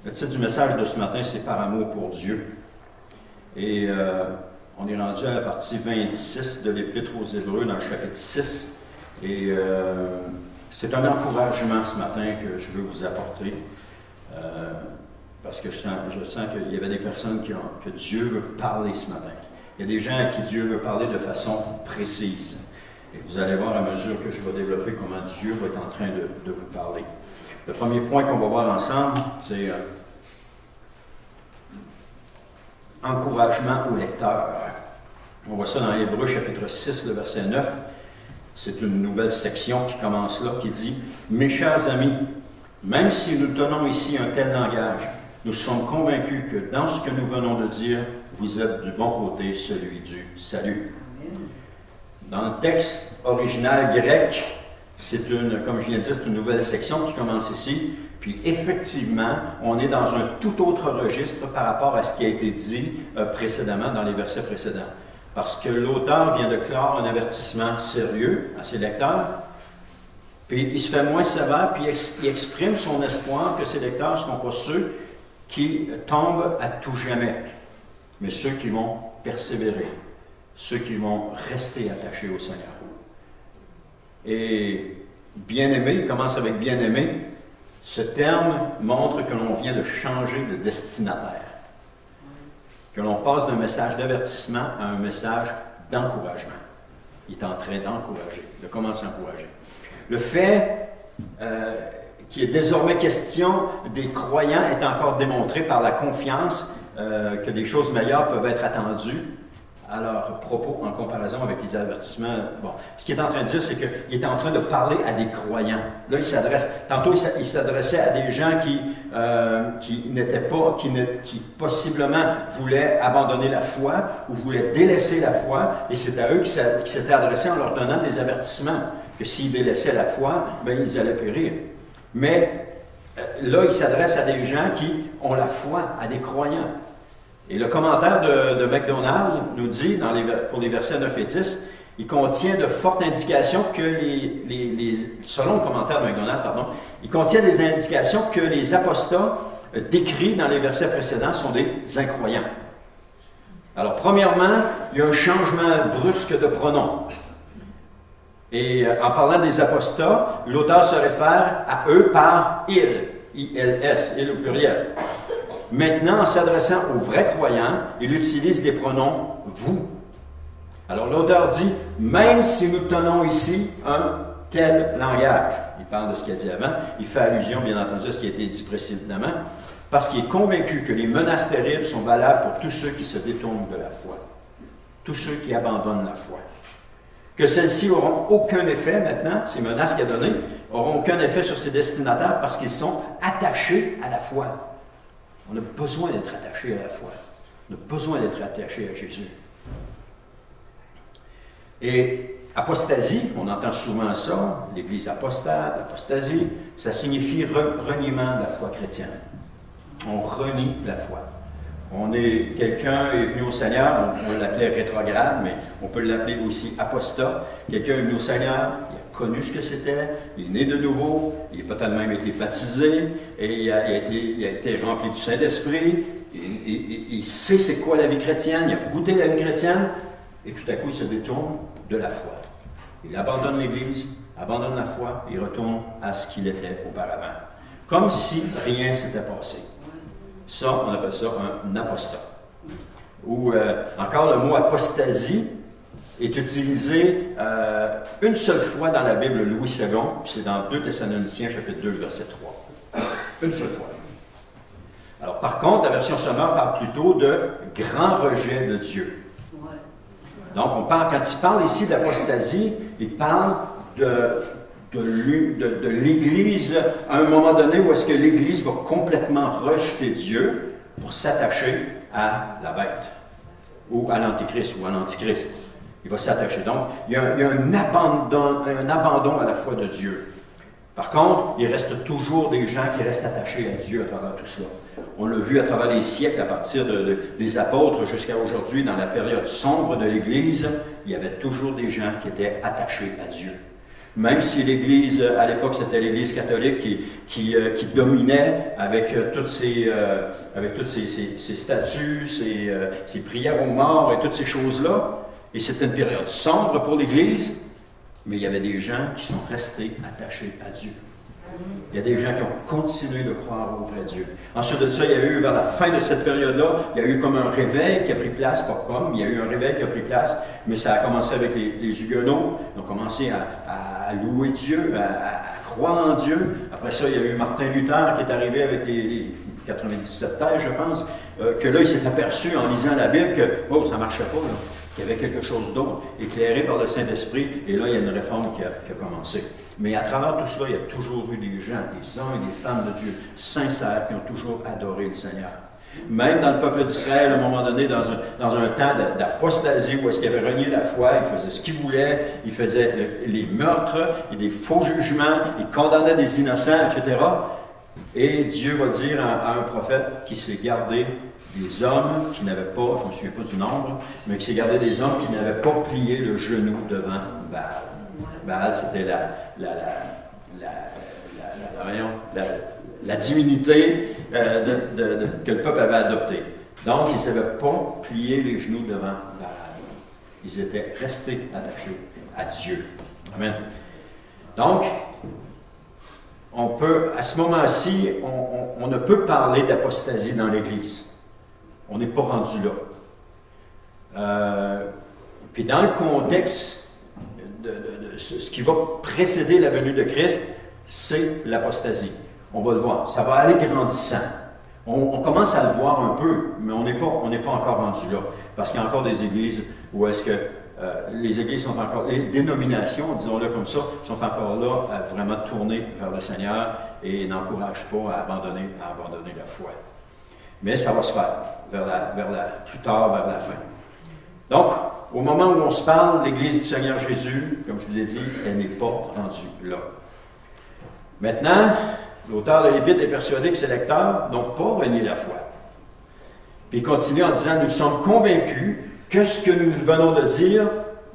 Le titre du message de ce matin, c'est « Par amour pour Dieu ». Et on est rendu à la partie 26 de l'Épître aux Hébreux, dans le chapitre 6. Et c'est un encouragement ce matin que je veux vous apporter. Parce que je sens qu'il y avait des personnes que Dieu veut parler ce matin. Il y a des gens à qui Dieu veut parler de façon précise. Et vous allez voir à mesure que je vais développer comment Dieu va être en train de vous parler. Le premier point qu'on va voir ensemble, c'est encouragement au lecteur. On voit ça dans Hébreux chapitre 6, le verset 9. C'est une nouvelle section qui commence là, qui dit « Mes chers amis, même si nous tenons ici un tel langage, nous sommes convaincus que dans ce que nous venons de dire, vous êtes du bon côté, celui du salut. » Dans le texte original grec, c'est comme je viens de dire, c'est une nouvelle section qui commence ici. Puis effectivement, on est dans un tout autre registre par rapport à ce qui a été dit précédemment, dans les versets précédents. Parce que l'auteur vient de clore un avertissement sérieux à ses lecteurs, puis il se fait moins sévère, puis il exprime son espoir que ses lecteurs ne seront pas ceux qui tombent à tout jamais, mais ceux qui vont persévérer, ceux qui vont rester attachés au Seigneur. Et bien-aimé, il commence avec bien-aimé. Ce terme montre que l'on vient de changer de destinataire, que l'on passe d'un message d'avertissement à un message d'encouragement. Il est en train d'encourager, de commencer à encourager. Le fait qu'il est désormais question des croyants est encore démontré par la confiance que des choses meilleures peuvent être attendues à leur propos en comparaison avec les avertissements. Bon, ce qu'il est en train de dire, c'est qu'il est en train de parler à des croyants. Là, tantôt, il s'adressait à des gens qui n'étaient pas, qui possiblement voulaient abandonner la foi ou voulaient délaisser la foi, et c'est à eux qu'il s'était adressé en leur donnant des avertissements, que s'ils délaissaient la foi, bien, ils allaient périr. Mais là, il s'adresse à des gens qui ont la foi, à des croyants. Et le commentaire de MacDonald nous dit, pour les versets 9 et 10, il contient de fortes indications que selon le commentaire de MacDonald, il contient des indications que les apostats décrits dans les versets précédents sont des incroyants. Alors, premièrement, il y a un changement brusque de pronom. Et en parlant des apostats, l'auteur se réfère à eux par « il », I-L-S, « il » au pluriel. Maintenant, en s'adressant aux vrais croyants, il utilise des pronoms « vous ». Alors l'auteur dit « même si nous tenons ici un tel langage », il parle de ce qu'il a dit avant, il fait allusion bien entendu à ce qui a été dit précédemment, parce qu'il est convaincu que les menaces terribles sont valables pour tous ceux qui se détournent de la foi, tous ceux qui abandonnent la foi. Que celles-ci n'auront aucun effet maintenant, ces menaces qu'il a données, n'auront aucun effet sur ses destinataires parce qu'ils sont attachés à la foi. On a besoin d'être attaché à la foi. On a besoin d'être attaché à Jésus. Et apostasie, on entend souvent ça, l'Église apostate, apostasie, ça signifie reniement de la foi chrétienne. On renie la foi. Quelqu'un est venu au Seigneur, on l'appelait rétrograde, mais on peut l'appeler aussi apostat. Quelqu'un est venu au Seigneur, il a connu ce que c'était, il est né de nouveau, il a peut-être même été baptisé, et il a été rempli du Saint-Esprit, il sait c'est quoi la vie chrétienne, il a goûté la vie chrétienne, et tout à coup il se détourne de la foi. Il abandonne l'Église, abandonne la foi, il retourne à ce qu'il était auparavant. Comme si rien s'était passé. Ça, on appelle ça un apostat. Ou encore le mot apostasie est utilisé une seule fois dans la Bible Louis II, c'est dans 2 Thessaloniciens chapitre 2, verset 3. Une seule fois. Alors par contre, la version sommaire parle plutôt de grand rejet de Dieu. Donc quand il parle ici d'apostasie, il parle de l'Église à un moment donné où est-ce que l'Église va complètement rejeter Dieu pour s'attacher à la bête ou à l'Antéchrist ou à l'Antichrist. Il va s'attacher. Donc, il y a un abandon à la foi de Dieu. Par contre, il reste toujours des gens qui restent attachés à Dieu à travers tout cela. On l'a vu à travers les siècles, à partir des apôtres jusqu'à aujourd'hui, dans la période sombre de l'Église, il y avait toujours des gens qui étaient attachés à Dieu. Même si l'Église, à l'époque, c'était l'Église catholique qui dominait avec tous ses statuts, ses prières aux morts et toutes ces choses-là. Et c'était une période sombre pour l'Église, mais il y avait des gens qui sont restés attachés à Dieu. Il y a des gens qui ont continué de croire au vrai Dieu. Ensuite de ça, il y a eu, vers la fin de cette période-là, il y a eu comme un réveil qui a pris place, pas comme, il y a eu un réveil qui a pris place, mais ça a commencé avec les Huguenots. Ils ont commencé à louer Dieu, à croire en Dieu. Après ça, il y a eu Martin Luther qui est arrivé avec les 97 thèses, je pense, que là, il s'est aperçu en lisant la Bible que, oh, ça ne marchait pas, là. Il y avait quelque chose d'autre, éclairé par le Saint-Esprit, et là, il y a une réforme qui a commencé. Mais à travers tout cela, il y a toujours eu des gens, des hommes et des femmes de Dieu sincères qui ont toujours adoré le Seigneur. Même dans le peuple d'Israël, à un moment donné, dans un temps d'apostasie où est-ce qu'il avait renié la foi, il faisait ce qu'il voulait, il faisait les meurtres, et des faux jugements, il condamnait des innocents, etc. Et Dieu va dire à un prophète qui s'est gardé des hommes qui n'avaient pas, je ne me souviens pas du nombre, mais qui s'est gardé des hommes qui n'avaient pas plié le genou devant Baal. Baal, c'était la divinité que le peuple avait adoptée. Donc, ils ne savaient pas plier les genoux devant Baal. Ils étaient restés attachés à Dieu. Amen. Donc, on peut, à ce moment-ci, on ne peut parler d'apostasie dans l'Église. On n'est pas rendu là. Puis dans le contexte de ce qui va précéder la venue de Christ, c'est l'apostasie. On va le voir. Ça va aller grandissant. On commence à le voir un peu, mais on n'est pas encore rendu là. Parce qu'il y a encore des églises où est-ce que les églises sont encore, les dénominations, disons-le comme ça, sont encore là à vraiment tourner vers le Seigneur et n'encouragent pas à abandonner la foi. Mais ça va se faire plus tard, vers la fin. Donc, au moment où on se parle, l'Église du Seigneur Jésus, comme je vous ai dit, elle n'est pas rendue là. Maintenant, l'auteur de l'Épître est persuadé que ses lecteurs n'ont pas renié la foi. Puis il continue en disant, nous sommes convaincus que ce que nous venons de dire,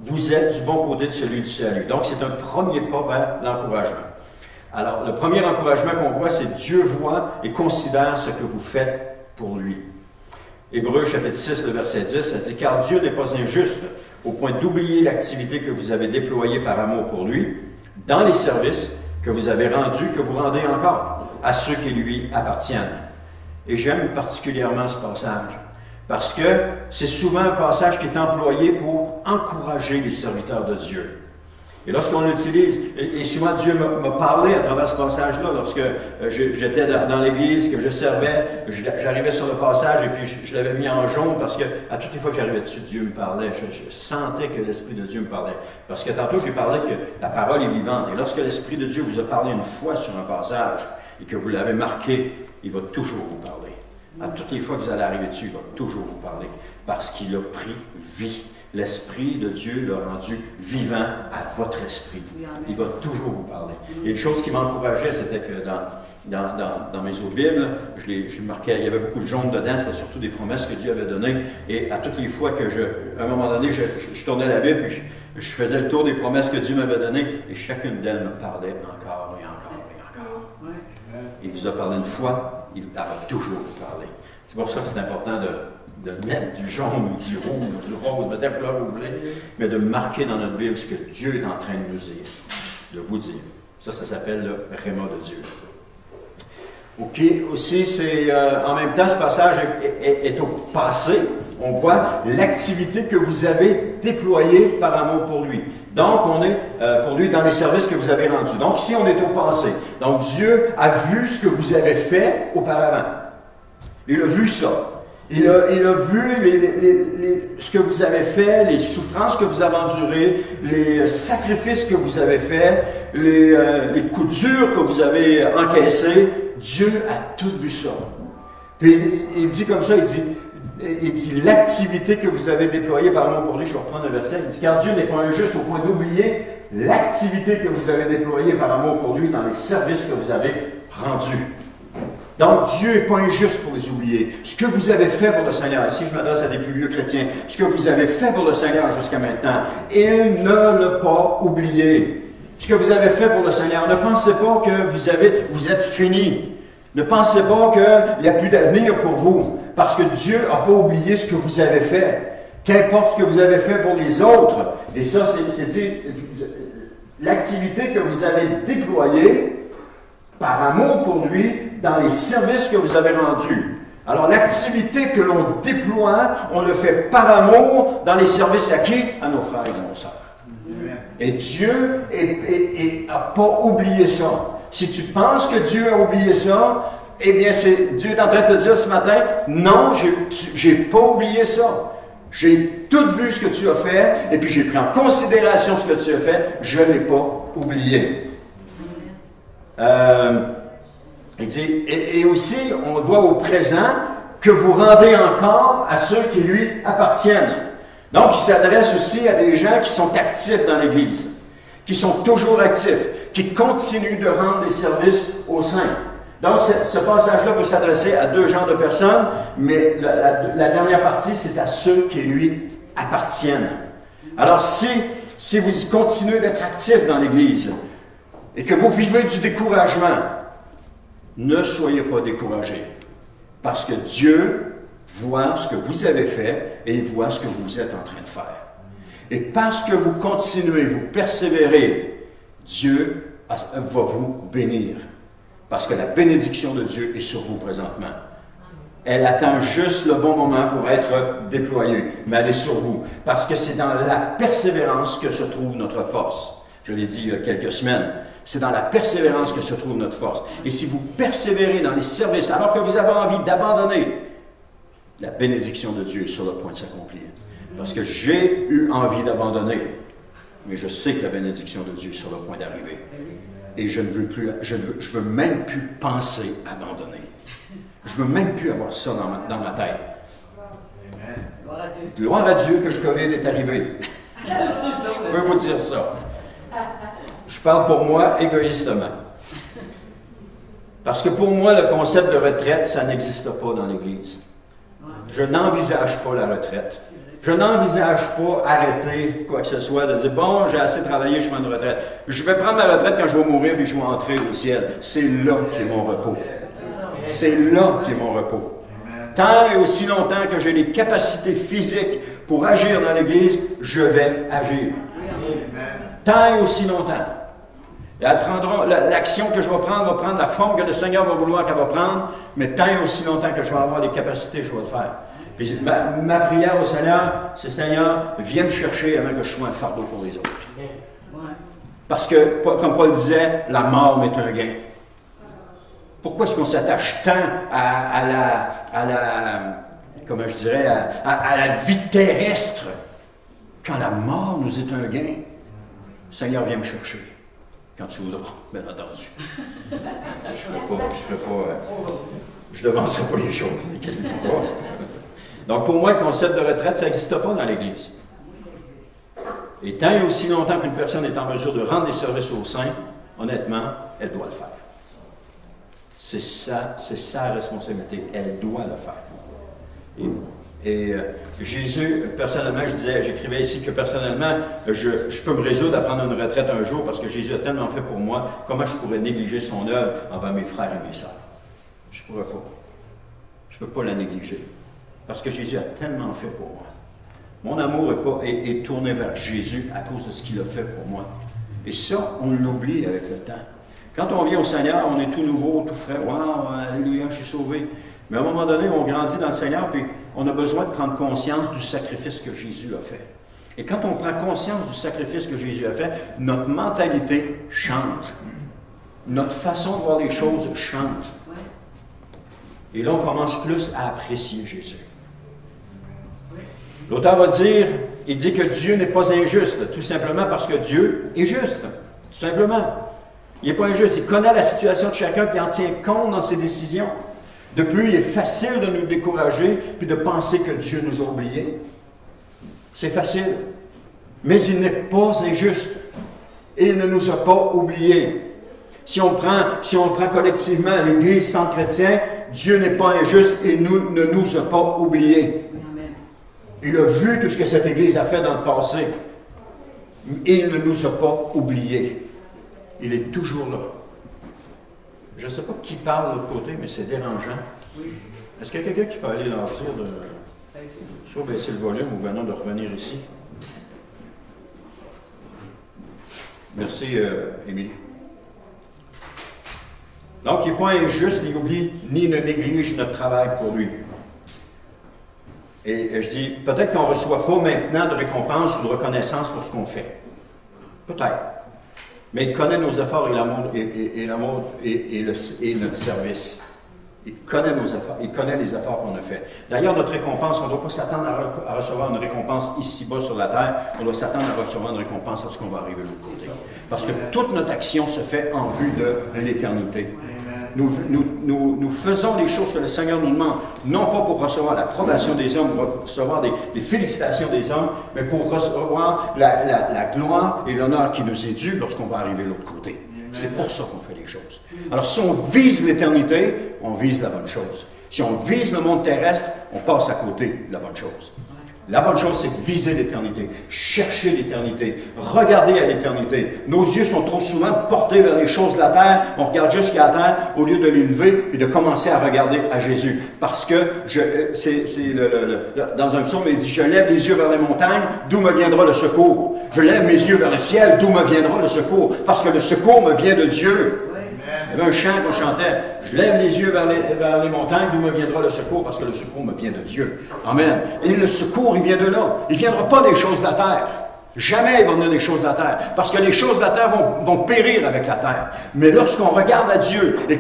vous êtes du bon côté de celui du salut. Donc, c'est un premier pas vers l'encouragement. Alors, le premier encouragement qu'on voit, c'est Dieu voit et considère ce que vous faites pour lui. Hébreux chapitre 6, le verset 10, ça dit « Car Dieu n'est pas injuste au point d'oublier l'activité que vous avez déployée par amour pour lui, dans les services que vous avez rendus, que vous rendez encore à ceux qui lui appartiennent. » Et j'aime particulièrement ce passage, parce que c'est souvent un passage qui est employé pour encourager les serviteurs de Dieu. Et lorsqu'on l'utilise, et souvent Dieu m'a parlé à travers ce passage-là, lorsque j'étais dans l'Église, que je servais, j'arrivais sur le passage et puis je l'avais mis en jaune parce que à toutes les fois que j'arrivais dessus, Dieu me parlait. Je sentais que l'Esprit de Dieu me parlait. Parce que tantôt, j'ai parlé que la parole est vivante. Et lorsque l'Esprit de Dieu vous a parlé une fois sur un passage et que vous l'avez marqué, il va toujours vous parler. À toutes les fois que vous allez arriver dessus, il va toujours vous parler. Parce qu'il a pris vie. L'Esprit de Dieu l'a rendu vivant à votre esprit. Il va toujours vous parler. Et une chose qui m'encourageait, c'était que dans mes autres Bibles, je marquais, il y avait beaucoup de jaune dedans, c'était surtout des promesses que Dieu avait données. Et à toutes les fois que à un moment donné, je tournais la Bible, puis je faisais le tour des promesses que Dieu m'avait données, et chacune d'elles me parlait encore et encore et encore. Il vous a parlé une fois, il va toujours vous parler. C'est pour ça que c'est important de mettre du jaune ou du rouge ou du rose, de telle couleur que vous voulez, mais de marquer dans notre Bible ce que Dieu est en train de nous dire, de vous dire. Ça s'appelle le Rhéma de Dieu. OK, aussi, c'est en même temps, ce passage est au passé. On voit l'activité que vous avez déployée par amour pour lui. Donc, on est pour lui dans les services que vous avez rendus. Donc, ici, on est au passé. Donc, Dieu a vu ce que vous avez fait auparavant. Il a vu ça. Il a vu ce que vous avez fait, les souffrances que vous avez endurées, les sacrifices que vous avez faits, les coups durs que vous avez encaissés. Dieu a tout vu ça. Puis il dit comme ça, il dit l'activité que vous avez déployée par amour pour lui. Je vais reprendre le verset. Il dit, car Dieu n'est pas injuste au point d'oublier l'activité que vous avez déployée par amour pour lui dans les services que vous avez rendus. Donc, Dieu n'est pas injuste pour les oublier. Ce que vous avez fait pour le Seigneur, ici je m'adresse à des plus vieux chrétiens, ce que vous avez fait pour le Seigneur jusqu'à maintenant, il ne l'a pas oublié. ce que vous avez fait pour le Seigneur. Ne pensez pas que vous êtes fini. Ne pensez pas qu'il n'y a plus d'avenir pour vous, parce que Dieu n'a pas oublié ce que vous avez fait. Qu'importe ce que vous avez fait pour les autres, et ça, c'est l'activité que vous avez déployée par amour pour lui dans les services que vous avez rendus. Alors, l'activité que l'on déploie, on le fait par amour dans les services à qui? À nos frères et à nos sœurs. Et Dieu n'a pas oublié ça. Si tu penses que Dieu a oublié ça, eh bien, Dieu est en train de te dire ce matin, non, j'ai pas oublié ça. J'ai tout vu ce que tu as fait, et puis j'ai pris en considération ce que tu as fait, je ne l'ai pas oublié. Il dit, et aussi, on voit au présent que vous rendez encore à ceux qui lui appartiennent. Donc, il s'adresse aussi à des gens qui sont actifs dans l'Église, qui sont toujours actifs, qui continuent de rendre des services aux saints. Donc, ce passage-là peut s'adresser à deux genres de personnes, mais la dernière partie, c'est à ceux qui lui appartiennent. Alors, si vous continuez d'être actifs dans l'Église et que vous vivez du découragement, ne soyez pas découragés, parce que Dieu voit ce que vous avez fait et il voit ce que vous êtes en train de faire. Et parce que vous continuez, vous persévérez, Dieu va vous bénir. Parce que la bénédiction de Dieu est sur vous présentement. Elle attend juste le bon moment pour être déployée, mais elle est sur vous. Parce que c'est dans la persévérance que se trouve notre force. Je l'ai dit il y a quelques semaines. C'est dans la persévérance que se trouve notre force. Et si vous persévérez dans les services, alors que vous avez envie d'abandonner, la bénédiction de Dieu est sur le point de s'accomplir. Parce que j'ai eu envie d'abandonner, mais je sais que la bénédiction de Dieu est sur le point d'arriver. Et je ne veux plus, je veux même plus penser abandonner. Je ne veux même plus avoir ça dans ma tête. Gloire à Dieu que le COVID est arrivé. Je peux vous dire ça. Je parle pour moi égoïstement. Parce que pour moi, le concept de retraite, ça n'existe pas dans l'Église. Je n'envisage pas la retraite. Je n'envisage pas arrêter quoi que ce soit, de dire, bon, j'ai assez travaillé, je prends une retraite. Je vais prendre ma retraite quand je vais mourir et je vais entrer au ciel. C'est là qu'est mon repos. C'est là qu'est mon repos. Tant et aussi longtemps que j'ai les capacités physiques pour agir dans l'Église, je vais agir. Tant et aussi longtemps. L'action que je vais prendre va prendre la forme que le Seigneur va vouloir qu'elle va prendre, mais tant et aussi longtemps que je vais avoir les capacités, je vais le faire. Puis ma prière au Seigneur, c'est Seigneur, viens me chercher avant que je sois un fardeau pour les autres. Parce que, comme Paul disait, la mort m'est un gain. Pourquoi est-ce qu'on s'attache tant à la vie terrestre, quand la mort nous est un gain? Seigneur, viens me chercher. Quand tu voudras, bien entendu. Je ne devancerai pas les choses, n'inquiétez-vous pas. Donc, pour moi, le concept de retraite, ça n'existe pas dans l'Église. Et tant et aussi longtemps qu'une personne est en mesure de rendre des services aux saints, honnêtement, elle doit le faire. C'est sa responsabilité. Elle doit le faire. Et Jésus, personnellement, j'écrivais ici que personnellement, je peux me résoudre à prendre une retraite un jour parce que Jésus a tellement fait pour moi, comment je pourrais négliger son œuvre envers mes frères et mes sœurs? Je ne pourrais pas. Je ne peux pas la négliger. Parce que Jésus a tellement fait pour moi. Mon amour est tourné vers Jésus à cause de ce qu'il a fait pour moi. Et ça, on l'oublie avec le temps. Quand on vient au Seigneur, on est tout nouveau, tout frais. Waouh, alléluia, je suis sauvé. Mais à un moment donné, on grandit dans le Seigneur, puis on a besoin de prendre conscience du sacrifice que Jésus a fait. Et quand on prend conscience du sacrifice que Jésus a fait, notre mentalité change. Notre façon de voir les choses change. Et là, on commence plus à apprécier Jésus. L'auteur va dire, il dit que Dieu n'est pas injuste, tout simplement parce que Dieu est juste. Tout simplement. Il n'est pas injuste. Il connaît la situation de chacun, puis il en tient compte dans ses décisions. De plus, il est facile de nous décourager, puis de penser que Dieu nous a oubliés. C'est facile. Mais il n'est pas injuste. Et il ne nous a pas oubliés. Si on prend collectivement l'Église sans chrétien, Dieu n'est pas injuste et ne nous a pas oubliés. Il a vu tout ce que cette Église a fait dans le passé. Et il ne nous a pas oubliés. Il est toujours là. Je ne sais pas qui parle de l'autre côté, mais c'est dérangeant. Est-ce qu'il y a quelqu'un qui peut aller leur dire de soit baisser le volume ou maintenant de revenir ici? Merci, Émilie. Donc, il n'est pas injuste, ni oublie, ni ne néglige notre travail pour lui. Et je dis, peut-être qu'on ne reçoit pas maintenant de récompense ou de reconnaissance pour ce qu'on fait. Peut-être. Mais il connaît nos efforts et l'amour et notre service. Il connaît nos efforts, il connaît les efforts qu'on a faits. D'ailleurs, notre récompense, on ne doit pas s'attendre à recevoir une récompense ici-bas sur la terre, on doit s'attendre à recevoir une récompense lorsqu'on va arriver de l'autre côté. Parce que toute notre action se fait en vue de l'éternité. Nous faisons les choses que le Seigneur nous demande, non pas pour recevoir l'approbation des hommes, pour recevoir des félicitations des hommes, mais pour recevoir la gloire et l'honneur qui nous est dû lorsqu'on va arriver de l'autre côté. C'est pour ça qu'on fait les choses. Alors, si on vise l'éternité, on vise la bonne chose. Si on vise le monde terrestre, on passe à côté de la bonne chose. La bonne chose, c'est de viser l'éternité, chercher l'éternité, regarder à l'éternité. Nos yeux sont trop souvent portés vers les choses de la terre. On regarde jusqu'à la terre au lieu de les lever et de commencer à regarder à Jésus. Parce que, dans un psaume, il dit, je lève les yeux vers les montagnes, d'où me viendra le secours. Je lève mes yeux vers le ciel, d'où me viendra le secours. Parce que le secours me vient de Dieu. Il y avait un chant qu'on chantait, je lève les yeux vers les montagnes, d'où me viendra le secours, parce que le secours me vient de Dieu. Amen. Et le secours, il vient de là. Il ne viendra pas des choses de la terre. Jamais il va venir des choses de la terre. Parce que les choses de la terre vont périr avec la terre. Mais lorsqu'on regarde à Dieu, et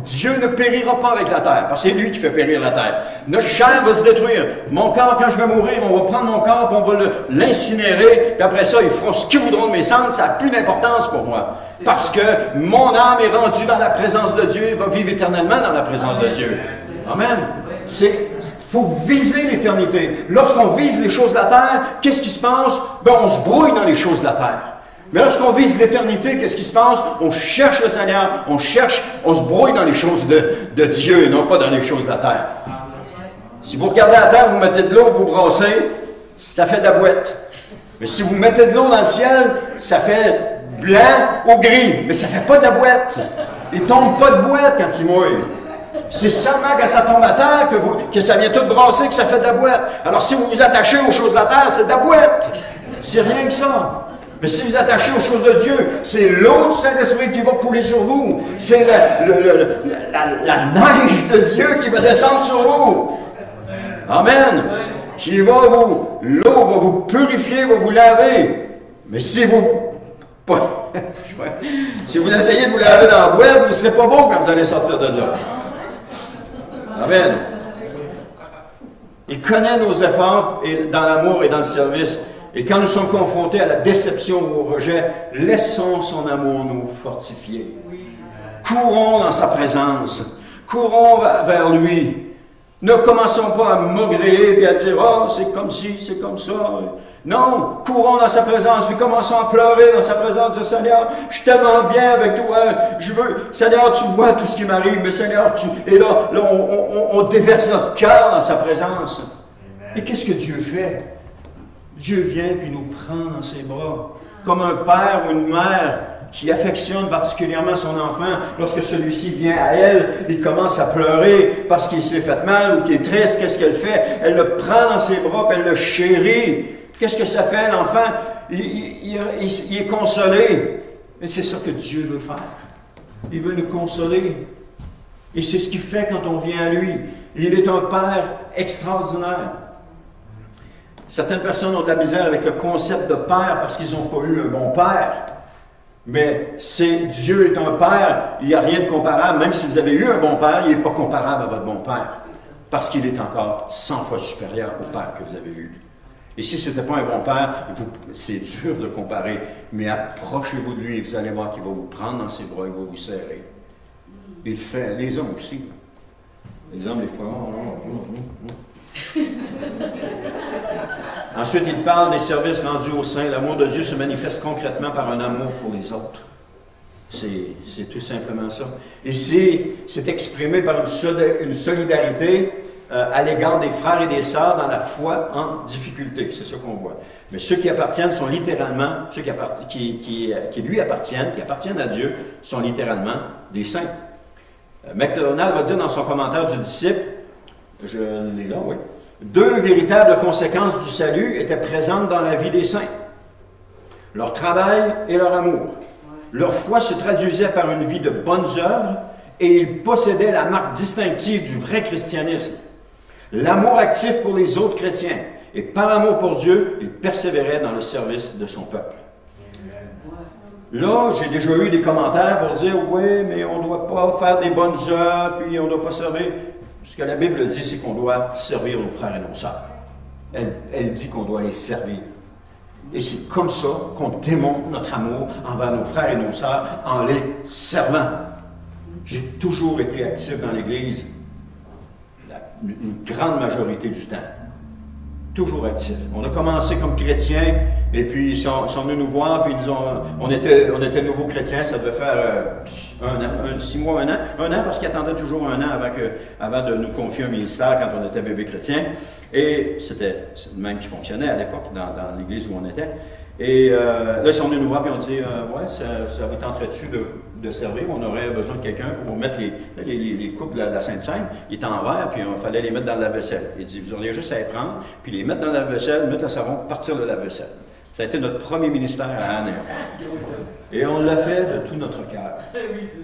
Dieu ne périra pas avec la terre, parce que c'est lui qui fait périr la terre. Notre chair va se détruire. Mon corps, quand je vais mourir, on va prendre mon corps, et on va l'incinérer, puis après ça, ils feront ce qu'ils voudront de mes cendres, ça n'a plus d'importance pour moi. Parce que mon âme est rendue dans la présence de Dieu, et va vivre éternellement dans la présence de Dieu. Amen. Il faut viser l'éternité. Lorsqu'on vise les choses de la terre, qu'est-ce qui se passe? Ben, on se brouille dans les choses de la terre. Mais lorsqu'on vise l'éternité, qu'est-ce qui se passe? On cherche le Seigneur, on se brouille dans les choses de Dieu et non pas dans les choses de la terre. Si vous regardez la terre, vous mettez de l'eau, vous brassez, ça fait de la boîte. Mais si vous mettez de l'eau dans le ciel, ça fait blanc ou gris, mais ça ne fait pas de la boîte. Il ne tombe pas de boîte quand il mouille. C'est seulement quand ça tombe à terre que ça vient tout brasser, que ça fait de la boîte. Alors si vous vous attachez aux choses de la terre, c'est de la boîte. C'est rien que ça. Mais si vous attachez aux choses de Dieu, c'est l'eau du Saint-Esprit qui va couler sur vous. C'est la neige de Dieu qui va descendre sur vous. Amen. L'eau va vous purifier, va vous laver. Mais si vous essayez de vous laver dans la boîte, vous ne serez pas beau quand vous allez sortir de là. Amen. Il connaît nos efforts dans l'amour et dans le service. Et quand nous sommes confrontés à la déception ou au rejet, laissons son amour nous fortifier. Courons dans sa présence. Courons vers lui. Ne commençons pas à maugréer et à dire « Ah, c'est comme ci, c'est comme ça ». Non, courons dans sa présence, puis commençons à pleurer dans sa présence, dire « Seigneur, je suis tellement bien avec toi, Seigneur, tu vois tout ce qui m'arrive, mais Seigneur, Et là on déverse notre cœur dans sa présence. Et qu'est-ce que Dieu fait? Dieu vient et nous prend dans ses bras, comme un père ou une mère qui affectionne particulièrement son enfant. Lorsque celui-ci vient à elle, il commence à pleurer parce qu'il s'est fait mal ou qu'il est triste. Qu'est-ce qu'elle fait? Elle le prend dans ses bras, puis elle le chérit. Qu'est-ce que ça fait, l'enfant? Il est consolé. Et c'est ça que Dieu veut faire. Il veut nous consoler. Et c'est ce qu'il fait quand on vient à lui. Il est un Père extraordinaire. Certaines personnes ont de la misère avec le concept de Père parce qu'ils n'ont pas eu un bon Père. Mais Dieu est un Père, il n'y a rien de comparable. Même si vous avez eu un bon Père, il n'est pas comparable à votre bon Père. Parce qu'il est encore 100 fois supérieur au Père que vous avez eu. Et si ce n'était pas un bon Père, c'est dur de comparer. Mais approchez-vous de lui et vous allez voir qu'il va vous prendre dans ses bras, il va vous serrer. Il fait, les hommes aussi. Les hommes, des fois, Ensuite, il parle des services rendus au sein. L'amour de Dieu se manifeste concrètement par un amour pour les autres. C'est tout simplement ça. Ici, c'est exprimé par une solidarité à l'égard des frères et des sœurs dans la foi en difficulté. C'est ça qu'on voit. Mais ceux qui appartiennent sont littéralement, ceux qui lui appartiennent, qui appartiennent à Dieu, sont littéralement des saints. MacDonald va dire dans son commentaire du disciple, je l'ai là, oui, deux véritables conséquences du salut étaient présentes dans la vie des saints. Leur travail et leur amour. Leur foi se traduisait par une vie de bonnes œuvres et ils possédaient la marque distinctive du vrai christianisme. L'amour actif pour les autres chrétiens et par amour pour Dieu, ils persévéraient dans le service de son peuple. Là, j'ai déjà eu des commentaires pour dire « Oui, mais on ne doit pas faire des bonnes œuvres, puis on ne doit pas servir. » Ce que la Bible dit, c'est qu'on doit servir nos frères et nos sœurs. Elle dit qu'on doit les servir. Et c'est comme ça qu'on démontre notre amour envers nos frères et nos sœurs en les servant. J'ai toujours été actif dans l'Église, une grande majorité du temps. Toujours actif. On a commencé comme chrétiens, et puis ils sont venus nous voir, puis ils on était nouveaux chrétiens, ça devait faire 6 mois, un an, parce qu'ils attendaient toujours un an avant de nous confier un ministère quand on était bébé chrétien. Et c'était le même qui fonctionnait à l'époque dans l'église où on était. Et là, ils sont venus nous voir et on dit ouais, ça vous tenterait-tu de servir? On aurait besoin de quelqu'un pour mettre les coupes de la Sainte-Seine. Ils étaient en verre, puis il fallait les mettre dans le lave-vaisselle. Il dit, vous auriez juste à les prendre, puis les mettre dans le lave-vaisselle, mettre le savon, partir le lave-vaisselle. Ça a été notre premier ministère à Anne. Et on l'a fait de tout notre cœur.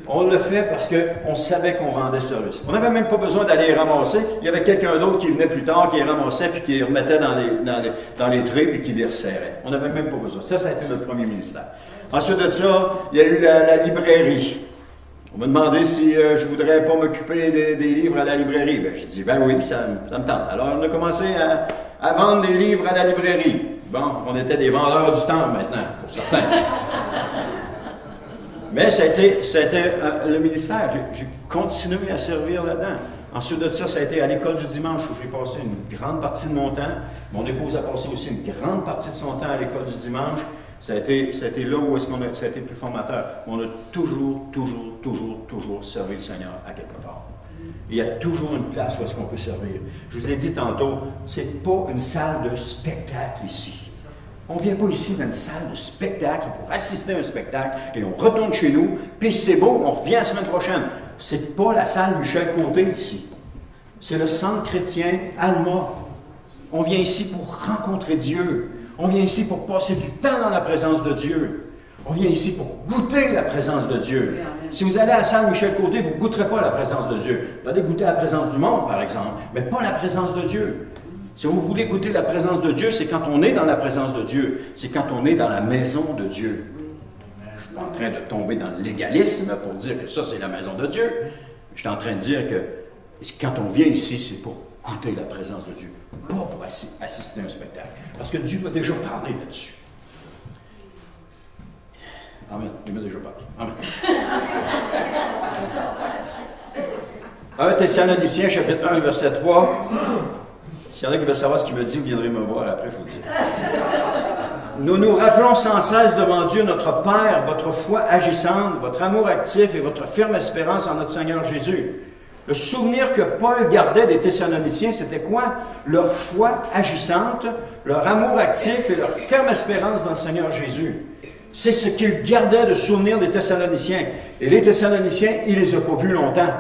On l'a fait parce qu'on savait qu'on rendait service. On n'avait même pas besoin d'aller les ramasser. Il y avait quelqu'un d'autre qui venait plus tard, qui les ramassait, puis qui les remettait dans les traits, puis qui les resserrait. On n'avait même pas besoin. Ça a été notre premier ministère. Ensuite de ça, il y a eu la librairie. On m'a demandé si je ne voudrais pas m'occuper des livres à la librairie. Ben, je dis, ben oui, ça me tente. Alors, on a commencé à vendre des livres à la librairie. Bon, on était des vendeurs du temps maintenant, pour certains. Mais ça a été le ministère. J'ai continué à servir là-dedans. Ensuite de ça, ça a été à l'école du dimanche où j'ai passé une grande partie de mon temps. Mon épouse a passé aussi une grande partie de son temps à l'école du dimanche. Ça a été là où ça a été le plus formateur. On a toujours servi le Seigneur à quelque part. Il y a toujours une place où est-ce qu'on peut servir. Je vous ai dit tantôt, c'est pas une salle de spectacle ici. On ne vient pas ici dans une salle de spectacle pour assister à un spectacle et on retourne chez nous, puis c'est beau, on revient la semaine prochaine. C'est pas la salle Michel Côté ici. C'est le centre chrétien Alma. On vient ici pour rencontrer Dieu. On vient ici pour passer du temps dans la présence de Dieu. On vient ici pour goûter la présence de Dieu. Si vous allez à la salle Michel Côté, vous ne goûterez pas la présence de Dieu. Vous allez goûter la présence du monde, par exemple, mais pas la présence de Dieu. Si vous voulez goûter la présence de Dieu, c'est quand on est dans la présence de Dieu. C'est quand on est dans la maison de Dieu. Je ne suis pas en train de tomber dans le légalisme pour dire que ça, c'est la maison de Dieu. Je suis en train de dire que quand on vient ici, c'est pour goûter la présence de Dieu, pas pour assister à un spectacle. Parce que Dieu m'a déjà parlé là-dessus. Amen. Il m'a déjà parlé. Amen. 1 Thessaloniciens, chapitre 1, verset 3. S'il y en a qui veulent savoir ce qu'il me dit, vous viendrez me voir après, je vous le dis. Nous nous rappelons sans cesse devant Dieu, notre Père, votre foi agissante, votre amour actif et votre ferme espérance en notre Seigneur Jésus. Le souvenir que Paul gardait des Thessaloniciens, c'était quoi? Leur foi agissante, leur amour actif et leur ferme espérance dans le Seigneur Jésus. C'est ce qu'il gardait de souvenir des Thessaloniciens. Et les Thessaloniciens, il ne les a pas vus longtemps.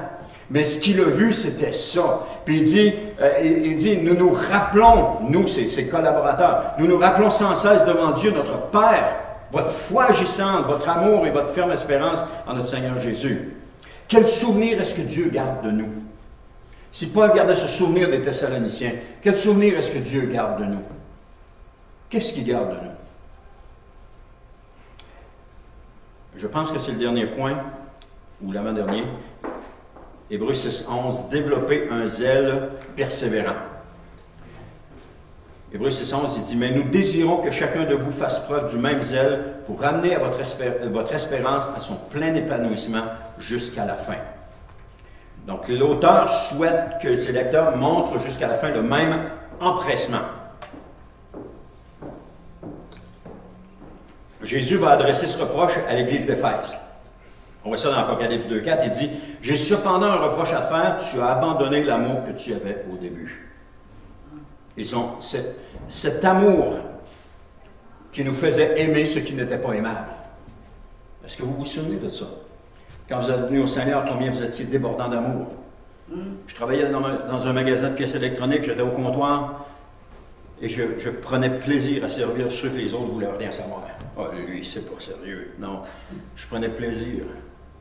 Mais ce qu'il a vu, c'était ça. Puis il dit, nous nous rappelons, nous, ses collaborateurs, nous nous rappelons sans cesse devant Dieu, notre Père, votre foi agissante, votre amour et votre ferme espérance en notre Seigneur Jésus. Quel souvenir est-ce que Dieu garde de nous? Si Paul gardait ce souvenir des Thessaloniciens, quel souvenir est-ce que Dieu garde de nous? Qu'est-ce qu'il garde de nous? Je pense que c'est le dernier point, ou l'avant-dernier. Hébreux 6.11, développer un zèle persévérant. Hébreux 6.11, il dit, mais nous désirons que chacun de vous fasse preuve du même zèle pour ramener à votre espérance à son plein épanouissement jusqu'à la fin. Donc l'auteur souhaite que ses lecteurs montrent jusqu'à la fin le même empressement. Jésus va adresser ce reproche à l'Église d'Éphèse. On voit ça dans Apocalypse 2,4, il dit « J'ai cependant un reproche à te faire, tu as abandonné l'amour que tu avais au début. » Cet amour qui nous faisait aimer ce qui n'était pas aimable. Est-ce que vous vous souvenez de ça? Quand vous êtes venu au Seigneur, combien vous étiez débordant d'amour? Je travaillais dans un magasin de pièces électroniques, j'étais au comptoir et je prenais plaisir à servir ceux que les autres ne voulaient rien savoir. Ah, lui, c'est pas sérieux. Non, je prenais plaisir.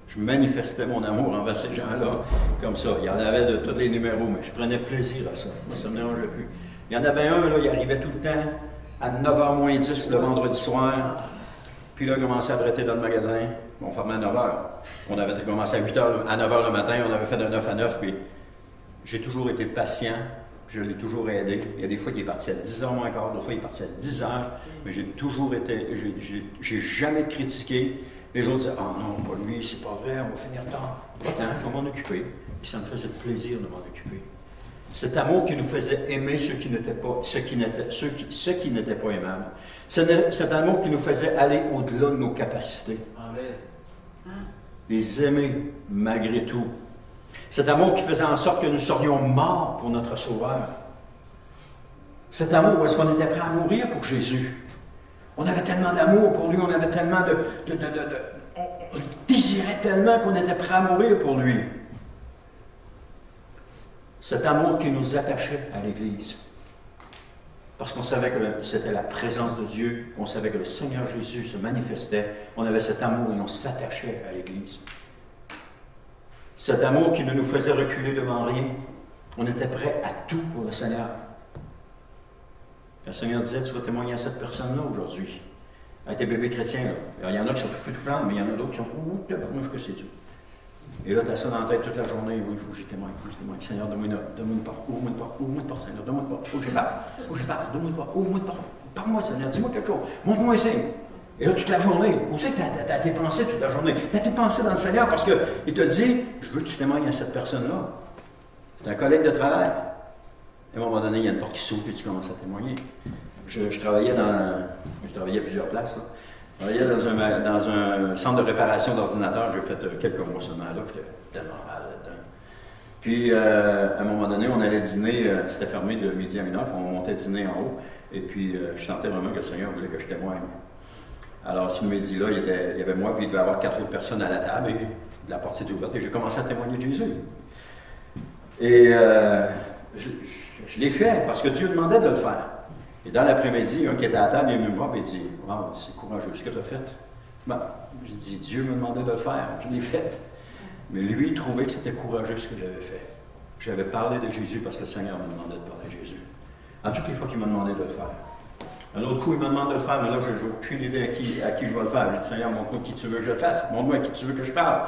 Je manifestais mon amour envers ces gens-là, comme ça. Il y en avait de tous les numéros, mais je prenais plaisir à ça. Moi, ça ne me dérangeait plus. Il y en avait un, là, il arrivait tout le temps à 9h moins 10 le vendredi soir. Puis là, il commençait à traiter dans le magasin. On fermait à 9h. On avait commencé à 8h, à 9h le matin, on avait fait de 9 à 9. Puis j'ai toujours été patient. Je l'ai toujours aidé. Il y a des fois qu'il est parti à 10h moins quart, d'autres fois il est parti à 10h. Mais j'ai toujours été. J'ai jamais critiqué. Les autres disaient « Ah non, pas lui, c'est pas vrai, on va finir tard. » Non, je vais m'en occuper. Et ça me faisait plaisir de m'en occuper. Cet amour qui nous faisait aimer ce qui n'était pas aimable. Cet amour qui nous faisait aller au-delà de nos capacités. Amen. Les aimer malgré tout. Cet amour qui faisait en sorte que nous serions morts pour notre Sauveur. Cet amour où est-ce qu'on était prêt à mourir pour Jésus. On avait tellement d'amour pour lui, on avait tellement on désirait tellement qu'on était prêt à mourir pour lui. Cet amour qui nous attachait à l'Église. Parce qu'on savait que c'était la présence de Dieu, qu'on savait que le Seigneur Jésus se manifestait. On avait cet amour et on s'attachait à l'Église. Cet amour qui ne nous faisait reculer devant rien. On était prêt à tout pour le Seigneur. Le Seigneur disait, tu vas témoigner à cette personne-là aujourd'hui. À tes bébés chrétiens, là. Alors, il y en a qui sont tout flancs, mais il y en a d'autres qui sont « Oh, tabarnouche que c'est Dieu. » Et là, tu as ça dans la tête toute la journée. Oui, il faut que j'y témoigne, il faut que je témoigne. Seigneur, donne-moi une porte, ouvre-moi une porte, ouvre-moi une porte, Seigneur, donne-moi une porte, il faut que je parle, donne-moi une porte, ouvre-moi une porte. Parle-moi, Seigneur, dis-moi quelque chose, montre-moi un signe. Et là, toute la journée, où c'est que tu as tes pensées toute la journée? Tu as tes pensées dans le Seigneur parce qu'il te dit, je veux que tu témoignes à cette personne-là. C'est un collègue de travail. À un moment donné, il y a une porte qui s'ouvre et tu commences à témoigner. Je travaillais à plusieurs places. Là. Je travaillais dans un centre de réparation d'ordinateurs. J'ai fait quelques mois seulement là. J'étais tellement mal là-dedans. Puis, à un moment donné, on allait dîner. C'était fermé de midi à 1h. Puis on montait dîner en haut. Et puis, je sentais vraiment que le Seigneur voulait que je témoigne. Alors, ce midi-là, il y avait moi, puis il devait y avoir 4 autres personnes à la table. Et la porte s'était ouverte. Et j'ai commencé à témoigner de Jésus. Et je l'ai fait parce que Dieu demandait de le faire. Et dans l'après-midi, un qui était à la table, il est venu me voir et il dit « Wow, c'est courageux ce que tu as fait. » Ben, je dis « Dieu me demandait de le faire, je l'ai fait. » Mais lui, il trouvait que c'était courageux ce que j'avais fait. J'avais parlé de Jésus parce que le Seigneur me demandait de parler de Jésus. À toutes les fois qu'il m'a demandé de le faire. Un autre coup, il me demande de le faire, mais là, je n'ai aucune idée à qui je vais le faire. Je dis « Seigneur, montre-moi qui tu veux que je le fasse. Montre-moi à qui tu veux que je parle.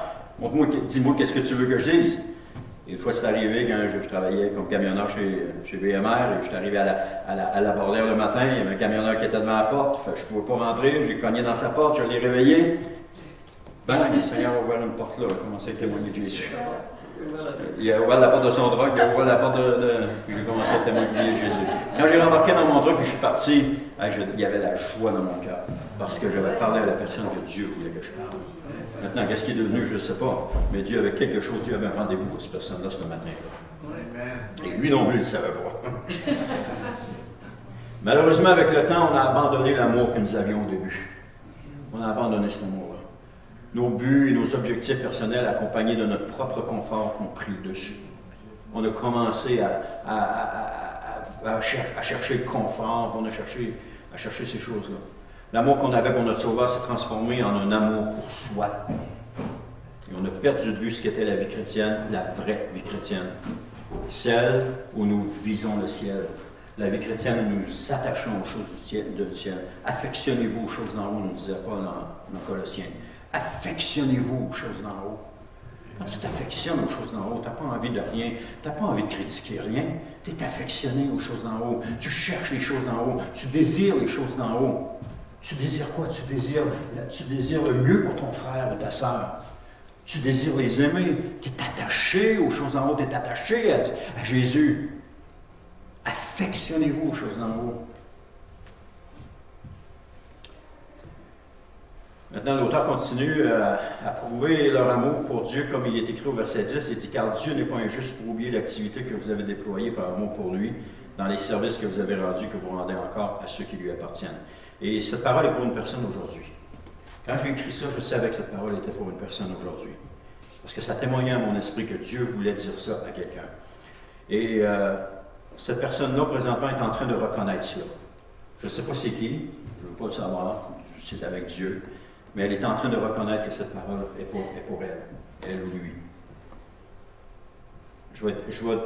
Dis-moi qu'est-ce que tu veux que je dise. » Une fois, c'est arrivé quand je travaillais comme camionneur chez BMR et je suis arrivé à la Bordelère le matin, il y avait un camionneur qui était devant la porte, je ne pouvais pas rentrer, j'ai cogné dans sa porte, je l'ai réveillé. Le Seigneur a ouvert une porte là, il a commencé à témoigner de Jésus. Il a ouvert la porte de son truck, il a ouvert la porte puis j'ai commencé à témoigner de Jésus. Quand j'ai rembarqué dans mon truck et je suis parti, il y avait la joie dans mon cœur, parce que j'avais parlé à la personne que Dieu voulait que je parle. Maintenant, qu'est-ce qui est devenu, je ne sais pas. Mais Dieu avait quelque chose, Dieu avait un rendez-vous pour cette personne-là ce matin-là. Et lui non plus, il ne savait pas. Malheureusement, avec le temps, on a abandonné l'amour que nous avions au début. On a abandonné cet amour-là. Nos buts et nos objectifs personnels, accompagnés de notre propre confort, ont pris le dessus. On a commencé à chercher le confort, on a cherché à chercher ces choses-là. L'amour qu'on avait pour notre Sauveur s'est transformé en un amour pour soi. Et on a perdu de vue ce qu'était la vie chrétienne, la vraie vie chrétienne. Celle où nous visons le ciel. La vie chrétienne où nous attachons aux choses du ciel. Affectionnez-vous aux choses d'en haut, nous disait Paul dans Colossiens. Affectionnez-vous aux choses d'en haut. Quand tu t'affectionnes aux choses d'en haut, tu n'as pas envie de rien, tu n'as pas envie de critiquer rien. Tu es affectionné aux choses d'en haut. Tu cherches les choses d'en haut. Tu désires les choses d'en haut. Tu désires quoi? Tu désires le mieux pour ton frère ou ta sœur. Tu désires les aimer. Tu es attaché aux choses d'en haut. Tu es attaché à Jésus. Affectionnez-vous aux choses d'en haut. Maintenant, l'auteur continue à prouver leur amour pour Dieu, comme il est écrit au verset 10. Il dit, « Car Dieu n'est pas injuste pour oublier l'activité que vous avez déployée par amour pour lui, dans les services que vous avez rendus, que vous rendez encore à ceux qui lui appartiennent. » Et cette parole est pour une personne aujourd'hui. Quand j'ai écrit ça, je savais que cette parole était pour une personne aujourd'hui. Parce que ça témoignait à mon esprit que Dieu voulait dire ça à quelqu'un. Et cette personne-là, présentement, est en train de reconnaître cela. Je ne sais pas c'est qui, je ne veux pas le savoir, c'est avec Dieu. Mais elle est en train de reconnaître que cette parole est pour elle ou lui. Je vais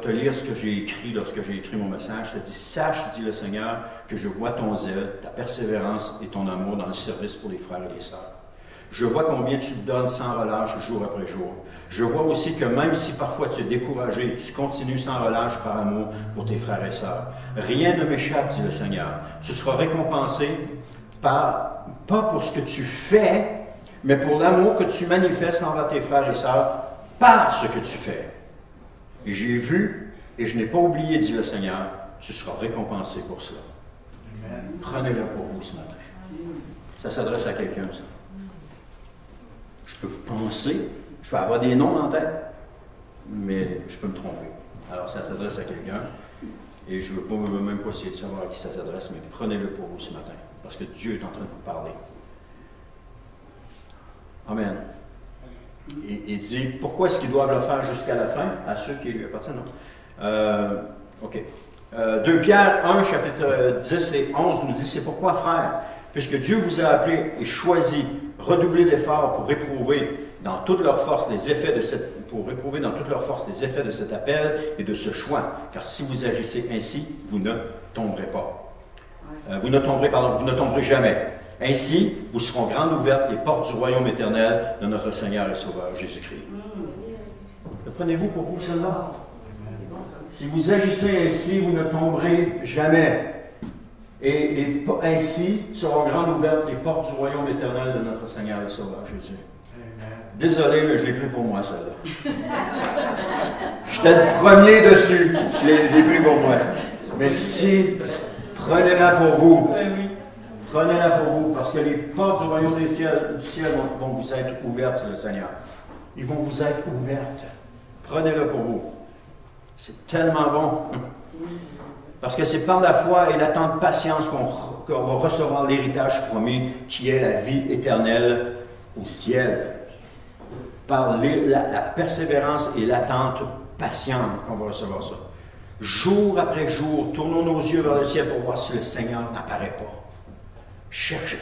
te lire ce que j'ai écrit lorsque j'ai écrit mon message. Ça dit, « Sache, dit le Seigneur, que je vois ton zèle, ta persévérance et ton amour dans le service pour les frères et les sœurs. Je vois combien tu te donnes sans relâche jour après jour. Je vois aussi que même si parfois tu es découragé, tu continues sans relâche par amour pour tes frères et sœurs. Rien ne m'échappe, dit le Seigneur. Tu seras récompensé pas pour ce que tu fais, mais pour l'amour que tu manifestes envers tes frères et sœurs par ce que tu fais. Et j'ai vu, et je n'ai pas oublié, dit le Seigneur, tu seras récompensé pour cela. Prenez-le pour vous ce matin. Ça s'adresse à quelqu'un, ça. Je peux penser, je peux avoir des noms en tête, mais je peux me tromper. Alors ça s'adresse à quelqu'un, et je ne veux même pas essayer de savoir à qui ça s'adresse, mais prenez-le pour vous ce matin, parce que Dieu est en train de vous parler. Amen. Il dit, pourquoi est-ce qu'ils doivent le faire jusqu'à la fin, à ceux qui lui appartiennent? OK. 2 Pierre 1, chapitre 10 et 11 nous dit, c'est pourquoi, frères, puisque Dieu vous a appelé et choisi, redoublez d'efforts pour éprouver dans toute leur force les effets de cet appel et de ce choix, car si vous agissez ainsi, vous ne tomberez pas. Vous ne tomberez jamais. Ainsi, vous seront grandes ouvertes les portes du royaume éternel de notre Seigneur et Sauveur Jésus-Christ. Le prenez-vous pour vous seulement? Si vous agissez ainsi, vous ne tomberez jamais. Et ainsi seront grandes ouvertes les portes du royaume éternel de notre Seigneur et Sauveur Jésus. Désolé, mais je l'ai pris pour moi, celle-là. J'étais le premier dessus. Je l'ai pris pour moi. Mais si, prenez-la pour vous. Prenez-la pour vous, parce que les portes du royaume du ciel vont vous être ouvertes, le Seigneur. Ils vont vous être ouvertes. Prenez-la pour vous. C'est tellement bon. Parce que c'est par la foi et l'attente patience qu'on va recevoir l'héritage promis, qui est la vie éternelle au ciel. Par la persévérance et l'attente patiente qu'on va recevoir ça. Jour après jour, tournons nos yeux vers le ciel pour voir si le Seigneur n'apparaît pas.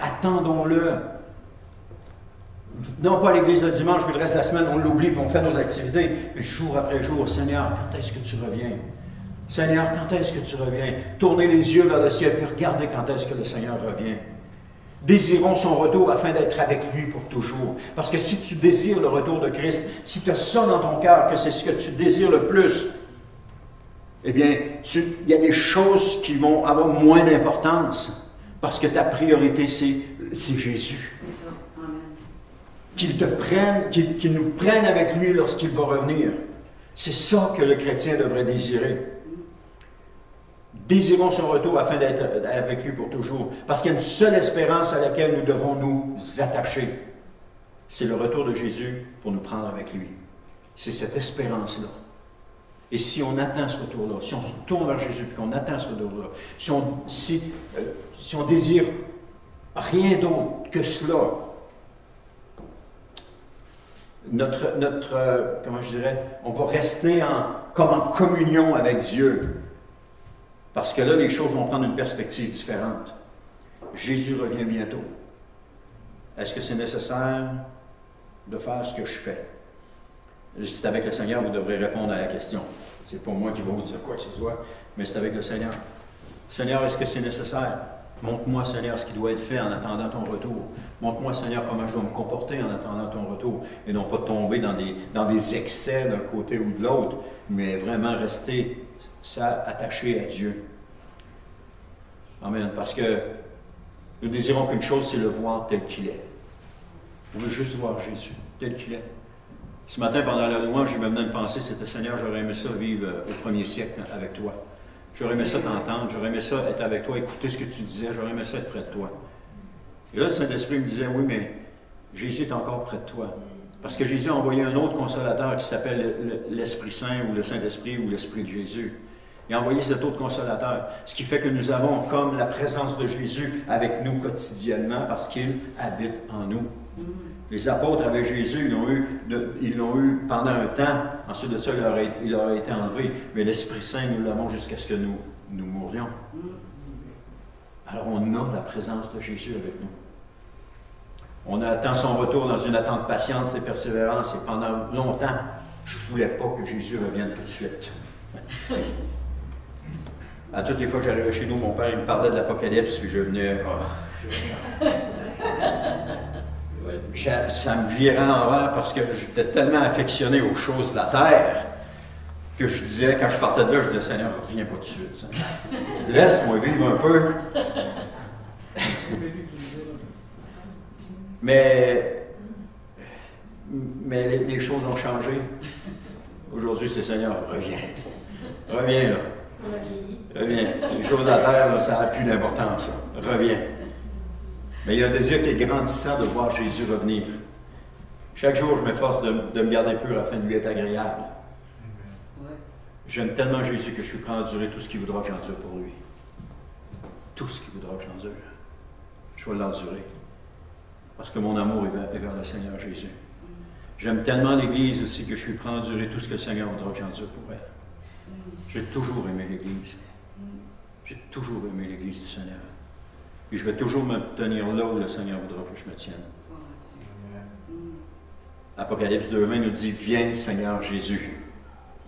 Attendons-le. Non pas l'église le dimanche, puis le reste de la semaine, on l'oublie, puis on fait nos activités. Mais jour après jour, Seigneur, quand est-ce que tu reviens? Seigneur, quand est-ce que tu reviens? Tournez les yeux vers le ciel, puis regardez quand est-ce que le Seigneur revient. Désirons son retour afin d'être avec lui pour toujours. Parce que si tu désires le retour de Christ, si tu as ça dans ton cœur, que c'est ce que tu désires le plus, eh bien, il y a des choses qui vont avoir moins d'importance. Parce que ta priorité, c'est Jésus. Qu'il te prenne, qu'il nous prenne avec lui lorsqu'il va revenir. C'est ça que le chrétien devrait désirer. Désirons son retour afin d'être avec lui pour toujours. Parce qu'il y a une seule espérance à laquelle nous devons nous attacher. C'est le retour de Jésus pour nous prendre avec lui. C'est cette espérance-là. Et si on attend ce retour-là, si on se tourne vers Jésus et qu'on attend ce retour-là, si on désire rien d'autre que cela, comment je dirais, on va rester comme en communion avec Dieu. Parce que là, les choses vont prendre une perspective différente. Jésus revient bientôt. Est-ce que c'est nécessaire de faire ce que je fais? Si c'est avec le Seigneur, vous devrez répondre à la question. C'est pas moi qui vais vous dire quoi que ce soit, mais c'est avec le Seigneur. Seigneur, est-ce que c'est nécessaire? Montre-moi, Seigneur, ce qui doit être fait en attendant ton retour. Montre-moi, Seigneur, comment je dois me comporter en attendant ton retour. Et non pas tomber dans des excès d'un côté ou de l'autre, mais vraiment rester attaché à Dieu. Amen. Parce que nous désirons qu'une chose, c'est le voir tel qu'il est. On veut juste voir Jésus tel qu'il est. Ce matin, pendant la louange, j'ai même une pensée, c'était Seigneur, j'aurais aimé ça vivre au 1er siècle avec toi. J'aurais aimé ça t'entendre, j'aurais aimé ça être avec toi, écouter ce que tu disais, j'aurais aimé ça être près de toi. Et là, le Saint-Esprit me disait, oui, mais Jésus est encore près de toi. Parce que Jésus a envoyé un autre consolateur qui s'appelle l'Esprit Saint ou le Saint-Esprit ou l'Esprit de Jésus. Il a envoyé cet autre consolateur. Ce qui fait que nous avons comme la présence de Jésus avec nous quotidiennement parce qu'il habite en nous. Les apôtres avec Jésus, ils l'ont eu pendant un temps. Ensuite de ça, il leur a été enlevé. Mais l'Esprit Saint, nous l'avons jusqu'à ce que nous mourions. Alors on a la présence de Jésus avec nous. On attend son retour dans une attente patiente et persévérance. Et pendant longtemps, je ne voulais pas que Jésus revienne tout de suite. À toutes les fois que j'arrivais chez nous, mon père il me parlait de l'Apocalypse, puis je venais... ça me virait à l'envers parce que j'étais tellement affectionné aux choses de la terre que je disais, quand je partais de là, je disais, Seigneur, reviens pas tout de suite. Laisse-moi vivre un peu. Mais les choses ont changé. Aujourd'hui, c'est Seigneur, reviens. Reviens là. Reviens. Les choses de la terre, là, ça n'a plus d'importance. Reviens. Mais il y a un désir qui est grandissant de voir Jésus revenir. Chaque jour, je m'efforce de me garder pur afin de lui être agréable. J'aime tellement Jésus que je suis prêt à endurer tout ce qu'il voudra que j'endure pour lui. Tout ce qu'il voudra que j'endure. Je vais l'endurer. Parce que mon amour est vers le Seigneur Jésus. J'aime tellement l'Église aussi que je suis prêt à endurer tout ce que le Seigneur voudra que j'endure pour elle. J'ai toujours aimé l'Église. J'ai toujours aimé l'Église du Seigneur. Et je vais toujours me tenir là où le Seigneur voudra que je me tienne. Apocalypse 2:20 nous dit, viens Seigneur Jésus.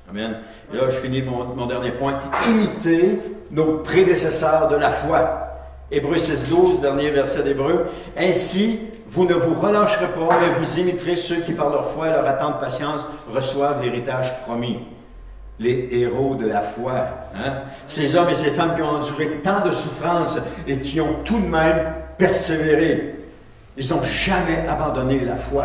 Amen. Et là, je finis mon dernier point. Imitez nos prédécesseurs de la foi. Hébreux 6:12, dernier verset d'Hébreux. Ainsi, vous ne vous relâcherez pas, mais vous imiterez ceux qui, par leur foi et leur attente patience, reçoivent l'héritage promis. Les héros de la foi. Hein? Ces hommes et ces femmes qui ont enduré tant de souffrances et qui ont tout de même persévéré. Ils n'ont jamais abandonné la foi.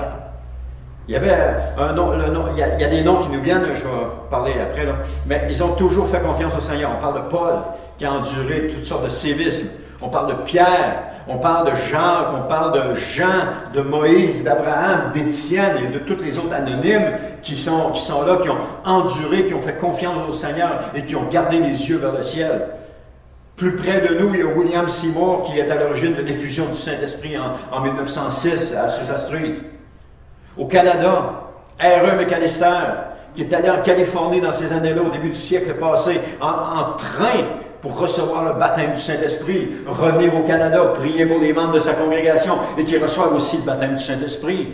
Il y avait un nom, il y a des noms qui nous viennent, je vais parler après, là, mais ils ont toujours fait confiance au Seigneur. On parle de Paul, qui a enduré toutes sortes de sévices. On parle de Pierre, on parle de Jacques, on parle de Jean, de Moïse, d'Abraham, d'Étienne et de tous les autres anonymes qui sont là, qui ont enduré, qui ont fait confiance au Seigneur et qui ont gardé les yeux vers le ciel. Plus près de nous, il y a William Seymour qui est à l'origine de l'effusion du Saint-Esprit en 1906 à Azusa Street. Au Canada, R.E. McAllister, qui est allé en Californie dans ces années-là, au début du siècle passé, en train pour recevoir le baptême du Saint-Esprit, revenir au Canada, prier pour les membres de sa congrégation et qui reçoivent aussi le baptême du Saint-Esprit.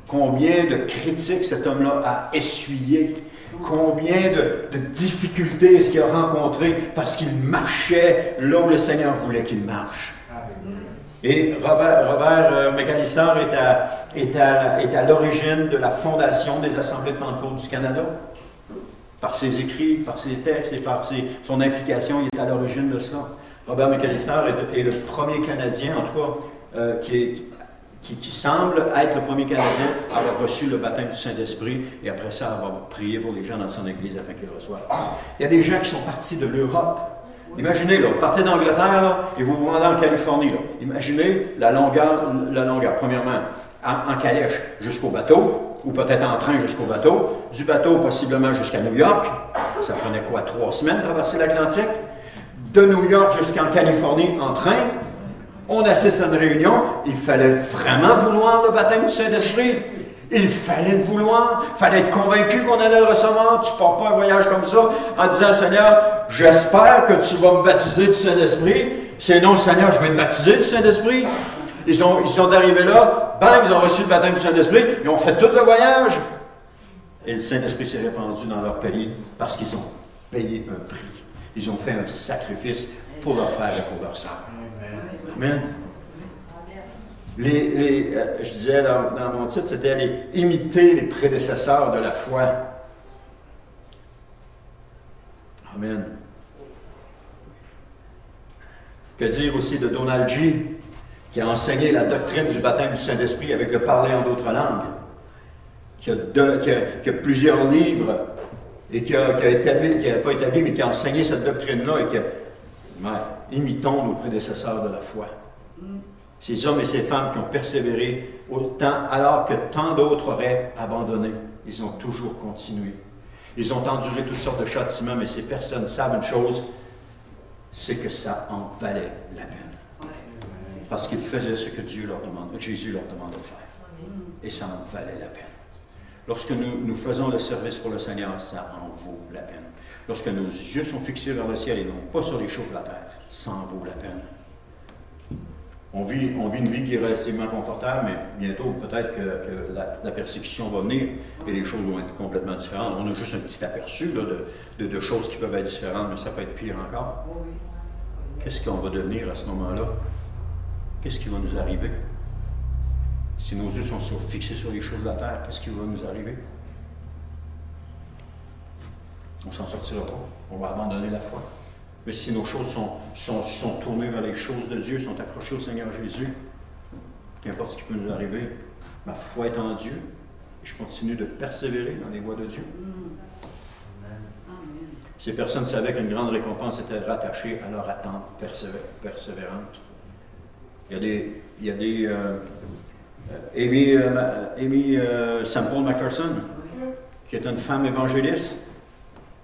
Combien de critiques cet homme-là a essuyé, combien de difficultés est-ce qu'il a rencontré parce qu'il marchait là où le Seigneur voulait qu'il marche. Et Robert McAllister est à l'origine de la fondation des Assemblées de Pentecôte du Canada. Par ses écrits, par ses textes et par son implication, il est à l'origine de cela. Robert McAllister est le premier Canadien, en tout cas, qui semble être le premier Canadien à avoir reçu le baptême du Saint-Esprit et après ça avoir prié pour les gens dans son église afin qu'ils le reçoivent. Il y a des gens qui sont partis de l'Europe. Imaginez, là, vous partez d'Angleterre là, et vous vous rendez en Californie. Là. Imaginez la longueur premièrement, en calèche jusqu'au bateau, ou peut-être en train jusqu'au bateau, du bateau possiblement jusqu'à New York. Ça prenait quoi, 3 semaines traverser l'Atlantique? De New York jusqu'en Californie en train. On assiste à une réunion, il fallait vraiment vouloir le baptême du Saint-Esprit. Il fallait le vouloir, il fallait être convaincu qu'on allait le recevoir. Tu ne pars pas un voyage comme ça en disant, Seigneur, j'espère que tu vas me baptiser du Saint-Esprit. Sinon, Seigneur, je vais te baptiser du Saint-Esprit. Ils sont arrivés là, bang, ils ont reçu le baptême du Saint-Esprit, ils ont fait tout le voyage. Et le Saint-Esprit s'est répandu dans leur pays parce qu'ils ont payé un prix. Ils ont fait un sacrifice pour leurs frères et pour leurs sœurs. Amen. Je disais dans mon titre, c'était imiter les prédécesseurs de la foi. Amen. Que dire aussi de Donald G., qui a enseigné la doctrine du baptême du Saint-Esprit avec le parler en d'autres langues, qui a plusieurs livres et qui n'a pas établi, mais qui a enseigné cette doctrine-là et imitons nos prédécesseurs de la foi. Ces hommes et ces femmes qui ont persévéré autant, alors que tant d'autres auraient abandonné, ils ont toujours continué. Ils ont enduré toutes sortes de châtiments, mais ces personnes savent une chose, c'est que ça en valait la peine. Parce qu'ils faisaient ce que Jésus leur demandait de faire. Et ça en valait la peine. Lorsque nous faisons le service pour le Seigneur, ça en vaut la peine. Lorsque nos yeux sont fixés vers le ciel et non pas sur les choses de la terre, ça en vaut la peine. On vit une vie qui est relativement confortable, mais bientôt, peut-être que la persécution va venir et les choses vont être complètement différentes. On a juste un petit aperçu là, de choses qui peuvent être différentes, mais ça peut être pire encore. Qu'est-ce qu'on va devenir à ce moment-là? Qu'est-ce qui va nous arriver? Si nos yeux sont fixés sur les choses de la terre, qu'est-ce qui va nous arriver? On ne s'en sortira pas. On va abandonner la foi. Mais si nos choses sont tournées vers les choses de Dieu, sont accrochées au Seigneur Jésus, qu'importe ce qui peut nous arriver, ma foi est en Dieu, et je continue de persévérer dans les voies de Dieu. Ces personnes savaient qu'une grande récompense était rattachée à leur attente persévérante. Il y a des Amy Sample McPherson, qui est une femme évangéliste.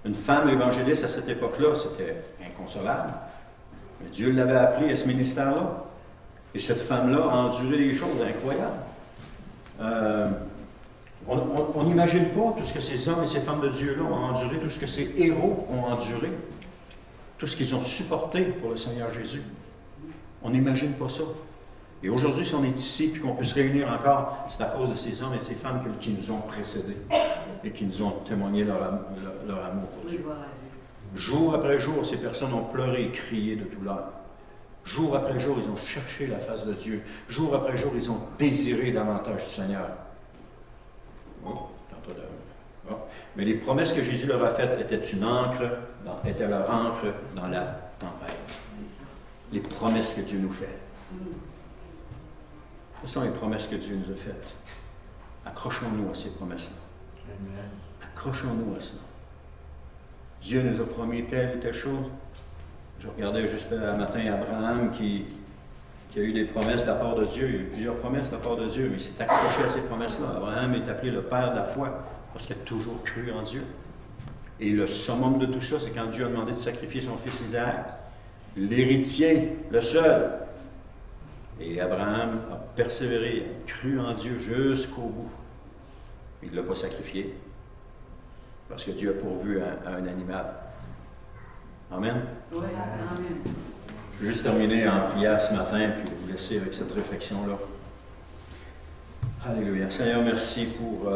Une femme évangéliste à cette époque-là, c'était inconcevable. Mais Dieu l'avait appelée à ce ministère-là. Et cette femme-là a enduré des choses incroyables. On n'imagine pas tout ce que ces hommes et ces femmes de Dieu-là ont enduré, tout ce que ces héros ont enduré, tout ce qu'ils ont supporté pour le Seigneur Jésus. On n'imagine pas ça. Et aujourd'hui, si on est ici et qu'on peut se réunir encore, c'est à cause de ces hommes et ces femmes qui nous ont précédés et qui nous ont témoigné leur amour pour Dieu. Jour après jour, ces personnes ont pleuré et crié de douleur. Jour après jour, ils ont cherché la face de Dieu. Jour après jour, ils ont désiré davantage du Seigneur. Mais les promesses que Jésus leur a faites étaient leur encre dans la tempête. Les promesses que Dieu nous fait. Ce sont les promesses que Dieu nous a faites. Accrochons-nous à ces promesses-là. Accrochons-nous à cela. Dieu nous a promis telle ou telle chose. Je regardais juste un matin Abraham qui a eu des promesses de la part de Dieu. Il y a eu plusieurs promesses de la part de Dieu, mais il s'est accroché à ces promesses-là. Abraham est appelé le père de la foi parce qu'il a toujours cru en Dieu. Et le summum de tout ça, c'est quand Dieu a demandé de sacrifier son fils Isaac. L'héritier, le seul. Et Abraham a persévéré, a cru en Dieu jusqu'au bout. Il ne l'a pas sacrifié, parce que Dieu a pourvu à un animal. Amen? Oui, amen. Je vais juste terminer en prière ce matin, puis vous laisser avec cette réflexion-là. Alléluia. Seigneur, merci pour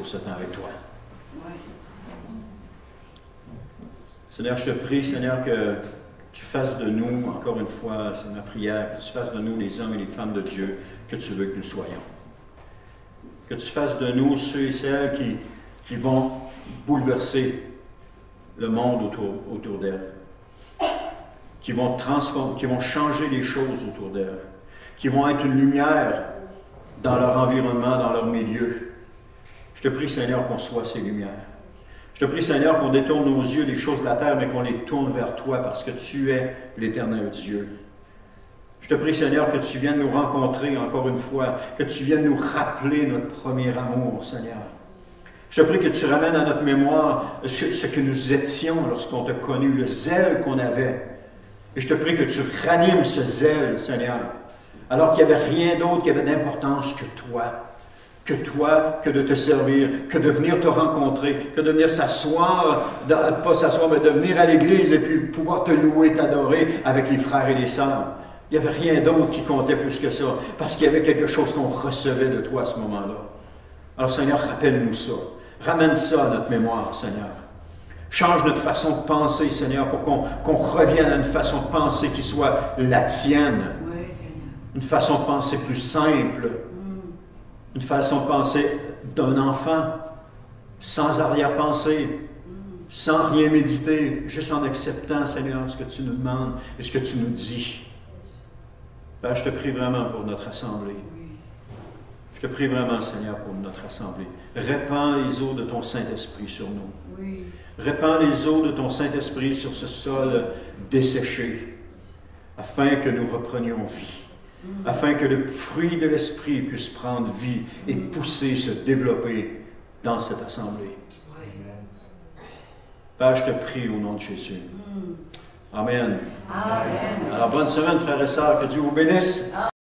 ce temps avec toi. Seigneur, je te prie, Seigneur, que tu fasses de nous, encore une fois, c'est ma prière, que tu fasses de nous les hommes et les femmes de Dieu que tu veux que nous soyons. Que tu fasses de nous ceux et celles qui vont bouleverser le monde autour d'elles, qui vont transformer, qui vont changer les choses autour d'elles, qui vont être une lumière dans leur environnement, dans leur milieu. Je te prie, Seigneur, qu'on soit ces lumières. Je te prie, Seigneur, qu'on détourne nos yeux des choses de la terre, mais qu'on les tourne vers toi, parce que tu es l'Éternel Dieu. Je te prie, Seigneur, que tu viennes nous rencontrer encore une fois, que tu viennes nous rappeler notre premier amour, Seigneur. Je te prie que tu ramènes à notre mémoire ce que nous étions lorsqu'on t'a connu, le zèle qu'on avait. Et je te prie que tu ranimes ce zèle, Seigneur, alors qu'il n'y avait rien d'autre qui avait d'importance que de te servir, que de venir te rencontrer, que de venir s'asseoir, pas s'asseoir, mais de venir à l'église et puis pouvoir te louer, t'adorer avec les frères et les sœurs. Il n'y avait rien d'autre qui comptait plus que ça, parce qu'il y avait quelque chose qu'on recevait de toi à ce moment-là. Alors Seigneur, rappelle-nous ça. Ramène ça à notre mémoire, Seigneur. Change notre façon de penser, Seigneur, pour qu'on revienne à une façon de penser qui soit la tienne. Oui, Seigneur. Une façon de penser plus simple. Une façon de penser d'un enfant, sans arrière-pensée, sans rien méditer, juste en acceptant, Seigneur, ce que tu nous demandes et ce que tu nous dis. Père, je te prie vraiment pour notre assemblée. Je te prie vraiment, Seigneur, pour notre assemblée. Répands les eaux de ton Saint-Esprit sur nous. Oui. Répands les eaux de ton Saint-Esprit sur ce sol desséché, afin que nous reprenions vie. afin que le fruit de l'Esprit puisse prendre vie et pousser, se développer dans cette assemblée. Père, je te prie au nom de Jésus. Amen. Amen. Alors, bonne semaine, frères et sœurs. Que Dieu vous bénisse.